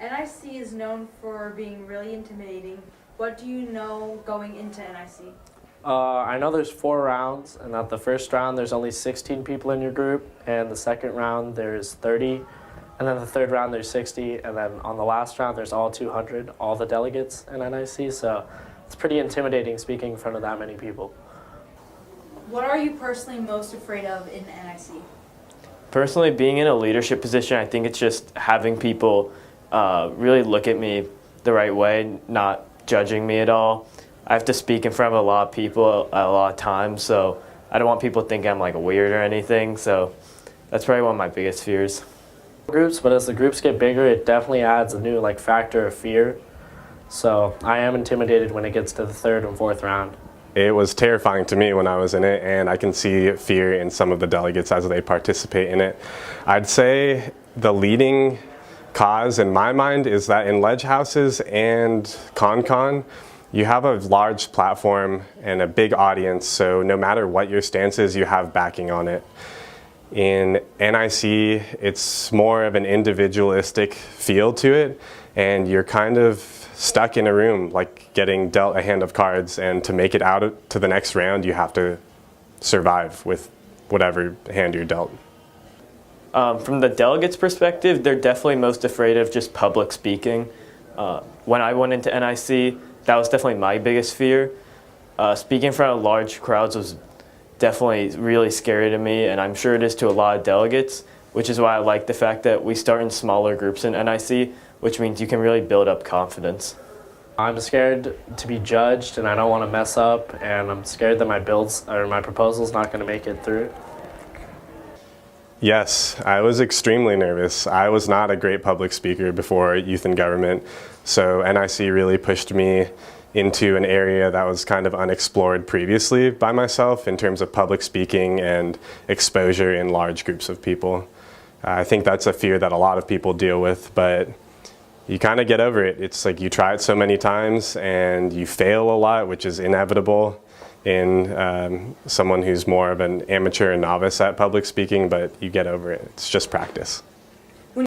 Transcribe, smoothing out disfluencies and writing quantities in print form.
NIC is known for being really intimidating. What do you know going into NIC? I know there's 4 rounds, and at the first round there's only 16 people in your group, and the second round there's 30, and then the third round there's 60, and then on the last round there's all 200, all the delegates in NIC, so it's pretty intimidating speaking in front of that many people. What are you personally most afraid of in NIC? Personally, being in a leadership position, I think it's just having people really look at me the right way, not judging me at all. I have to speak in front of a lot of people a lot of times, so I don't want people to think I'm like weird or anything, so that's probably one of my biggest fears. Groups, but as the groups get bigger, it definitely adds a new factor of fear. So I am intimidated when it gets to the 3rd and 4th round. It was terrifying to me when I was in it, and I can see fear in some of the delegates as they participate in it. I'd say the leading cause in my mind is that in ledge houses and con, you have a large platform and a big audience, so no matter what your stance is, you have backing on it. In NIC, it's more of an individualistic feel to it, and you're kind of stuck in a room, like getting dealt a hand of cards, and to make it out to the next round, you have to survive with whatever hand you're dealt. From the delegates' perspective, they're definitely most afraid of just public speaking. When I went into NIC, that was definitely my biggest fear. Speaking in front of large crowds was definitely really scary to me, and I'm sure it is to a lot of delegates, which is why I like the fact that we start in smaller groups in NIC, which means you can really build up confidence. I'm scared to be judged, and I don't want to mess up, and I'm scared that my proposal's not going to make it through. Yes, I was extremely nervous. I was not a great public speaker before youth and government, so NIC really pushed me into an area that was kind of unexplored previously by myself in terms of public speaking and exposure in large groups of people. I think that's a fear that a lot of people deal with, but you kind of get over it. It's like you try it so many times and you fail a lot, which is inevitable in someone who's more of an amateur and novice at public speaking, but you get over it. It's just practice.